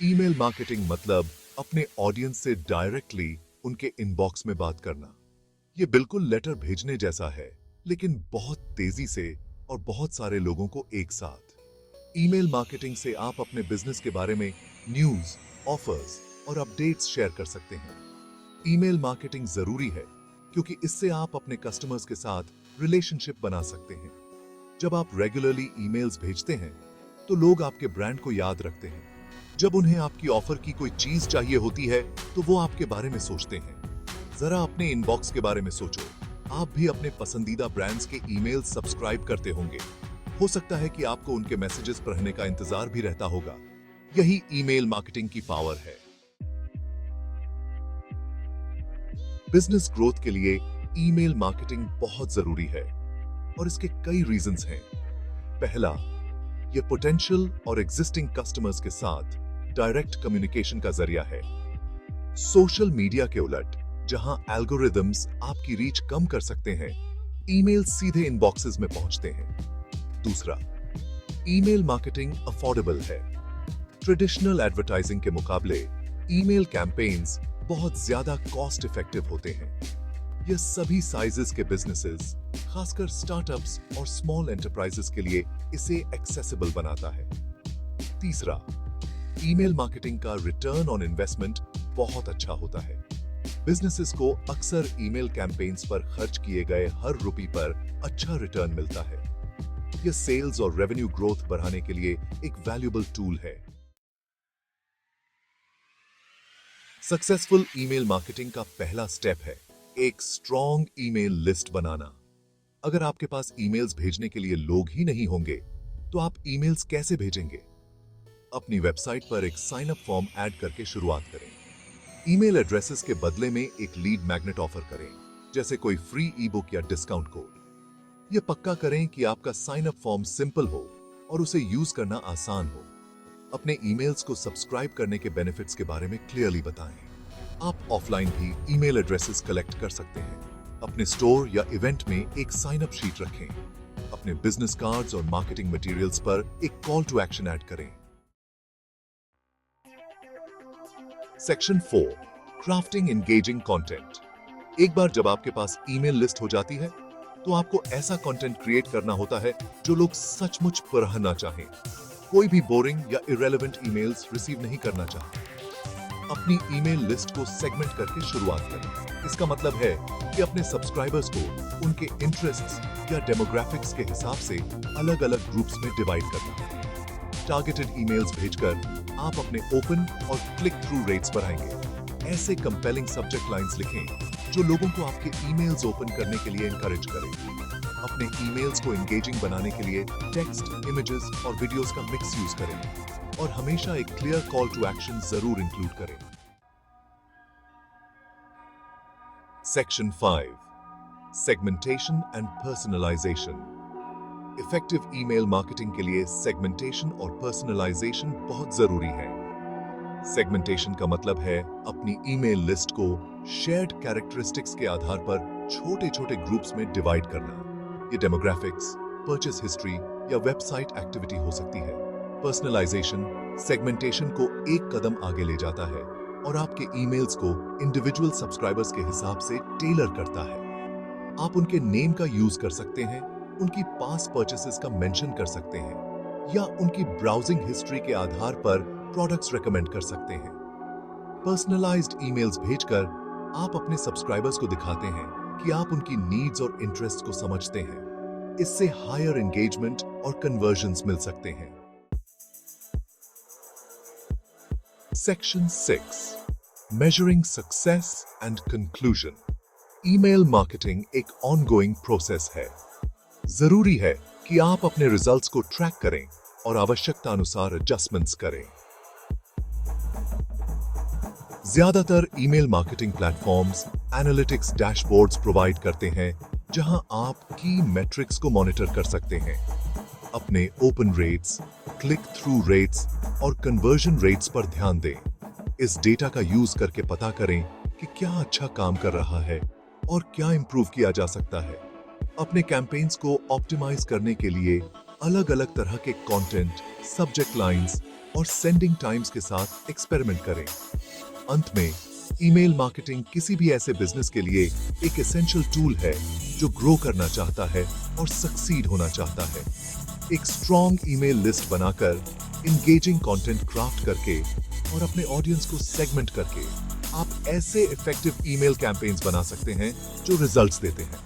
Email marketing मतलब अपने audience से डायरेक्टली उनके इनबॉक्स में बात करना। ये बिल्कुल लेटर भेजने जैसा है, लेकिन बहुत तेजी से और बहुत सारे लोगों को एक साथ। ईमेल मार्केटिंग से आप अपने बिजनेस के बारे में न्यूज, ऑफर्स और अपडेट्स शेयर कर सकते हैं। ईमेल मार्केटिंग जरूरी है क्योंकि इससे आप अपने कस्टमर्स के साथ रिलेशनशिप बना सकते हैं। जब आप रेगुलरली ईमेल्स भेजते हैं तो लोग आपके ब्रांड को याद रखते हैं। जब उन्हें आपकी ऑफर की कोई चीज चाहिए होती है तो वो आपके बारे में सोचते हैं। जरा अपने इनबॉक्स के बारे में सोचो। आप भी अपने पसंदीदा ब्रांड्स के ईमेल सब्सक्राइब करते होंगे। हो सकता है कि आपको उनके मैसेजेस पढ़ने का इंतजार भी रहता होगा। यही ईमेल मार्केटिंग की पावर है। बिजनेस ग्रोथ के लिए ईमेल मार्केटिंग बहुत जरूरी है और इसके कई रीजंस हैं। पहला, ये पोटेंशियल और एग्जिस्टिंग कस्टमर्स के साथ डायरेक्ट कम्युनिकेशन का जरिया है। सोशल मीडिया के उलट, जहां एल्गोरिदम्स आपकी रीच कम कर सकते हैं, ईमेल सीधे इनबॉक्सेस में पहुंचते हैं। दूसरा, ईमेल मार्केटिंग अफोर्डेबल है। ट्रेडिशनल एडवर्टाइजिंग के मुकाबले ईमेल कैंपेन्स बहुत ज्यादा कॉस्ट इफेक्टिव होते हैं। यह सभी साइजेस के बिजनेसेस, खासकर स्टार्टअप्स और स्मॉल एंटरप्राइजेस के लिए इसे एक्सेसिबल बनाता है। तीसरा, ईमेल मार्केटिंग का रिटर्न ऑन इन्वेस्टमेंट बहुत अच्छा होता है। बिजनेसेस को अक्सर ईमेल कैंपेन्स पर खर्च किए गए हर रुपये पर अच्छा रिटर्न मिलता है। यह सेल्स और रेवेन्यू ग्रोथ बढ़ाने के लिए एक वैल्यूएबल टूल है। सक्सेसफुल ईमेल मार्केटिंग का पहला स्टेप है एक स्ट्रॉन्ग ईमेल लिस्ट बनाना। अगर आपके पास ईमेल्स भेजने के लिए लोग ही नहीं होंगे, तो आप ईमेल्स कैसे भेजेंगे? अपनी वेबसाइट पर एक साइन अप फॉर्म ऐड करके शुरुआत करें। ईमेल एड्रेसेस के बदले में एक लीड मैग्नेट ऑफर करें, जैसे कोई फ्री ई बुक या डिस्काउंट कोड। यह पक्का करें कि आपका साइन अप फॉर्म सिंपल हो और उसे यूज करना आसान हो। अपने ईमेल्स को सब्सक्राइब करने के बेनिफिट्स के बारे में क्लियरली बताएं। आप ऑफलाइन भी ईमेल एड्रेसेस कलेक्ट कर सकते हैं। अपने स्टोर या इवेंट में एक साइन अप शीट रखें। अपने बिजनेस कार्ड्स और मार्केटिंग मटेरियल्स पर एक कॉल टू एक्शन ऐड करें। Section 4, crafting engaging content. एक बार जब आपके पास ईमेल लिस्ट हो जाती है, तो आपको ऐसा कंटेंट क्रिएट करना होता है जो लोग सचमुच पढ़ना चाहें। कोई भी बोरिंग या इरेलेवेंट ईमेल्स रिसीव नहीं करना चाहते। अपनी ईमेल लिस्ट को सेगमेंट करके शुरुआत करें। इसका मतलब है कि अपने सब्सक्राइबर्स को उनके इंटरेस्ट्स या डेमोग्राफिक्स के हिसाब से अलग-अलग ग्रुप्स में डिवाइड करना। टारगेटेड ईमेल्स भेजकर आप अपने ओपन और क्लिक थ्रू रेट्स बढ़ाएंगे। ऐसे कंपेलिंग सब्जेक्ट लाइंस लिखें जो लोगों को आपके ईमेल्स ओपन करने के लिए एनकरेज करें। अपने ईमेल्स को एंगेजिंग बनाने के लिए टेक्स्ट, इमेजेस और वीडियोस का मिक्स यूज करें और हमेशा एक क्लियर कॉल टू एक्शन जरूर इंक्लूड करें। Section 5, segmentation and personalization. Effective email marketing के लिए सेगमेंटेशन और पर्सनलाइजेशन बहुत जरूरी है। सेगमेंटेशन का मतलब है अपनी ईमेल लिस्ट को शेयर्ड कैरेक्टरिस्टिक्स के आधार पर छोटे-छोटे ग्रुप्स में डिवाइड करना। ये डेमोग्राफिक्स, परचेस हिस्ट्री या वेबसाइट एक्टिविटी हो सकती है। पर्सनलाइजेशन सेगमेंटेशन को एक कदम आगे ले जाता है और आपके ईमेल्स को इंडिविजुअल सब्सक्राइबर्स के हिसाब से टेलर करता है। आप उनके नेम का यूज कर सकते हैं, उनकी पास्ट परचेसेस का मेंशन कर सकते हैं या उनकी ब्राउजिंग हिस्ट्री के आधार पर प्रोडक्ट्स रेकमेंड कर सकते हैं। पर्सनलाइज्ड ईमेल्स भेजकर आप अपने सब्सक्राइबर्स को दिखाते हैं कि आप उनकी नीड्स और इंटरेस्ट को समझते हैं। इससे हायर एंगेजमेंट और कन्वर्जन्स मिल सकते हैं। Section 6, measuring success and conclusion. Email marketing एक ऑनगोइंग प्रोसेस है। जरूरी है कि आप अपने रिजल्ट्स को ट्रैक करें और आवश्यकता अनुसार एडजस्टमेंट्स करें। ज्यादातर email marketing platforms analytics dashboards provide करते हैं, जहां आप की मेट्रिक्स को मॉनिटर कर सकते हैं। अपने open rates, click through rates और कन्वर्जन रेट्स पर ध्यान दें। इस डेटा का यूज करके पता करें कि क्या अच्छा काम कर रहा है और क्या इंप्रूव किया जा सकता है। अपने कैंपेन्स को ऑप्टिमाइज करने के लिए अलग-अलग तरह के कंटेंट, सब्जेक्ट लाइंस और सेंडिंग टाइम्स के साथ एक्सपेरिमेंट करें। अंत में, ईमेल मार्केटिंग किसी भी ऐसे बिजनेस के लिए एक एसेंशियल टूल है जो ग्रो करना चाहता है और सक्सीड होना चाहता है। एक स्ट्रॉन्ग ईमेल लिस्ट बनाकर, इंगेजिंग कंटेंट क्राफ्ट करके और अपने ऑडियंस को सेगमेंट करके आप ऐसे इफेक्टिव ईमेल कैंपेन्स बना सकते हैं जो रिजल्ट्स देते हैं।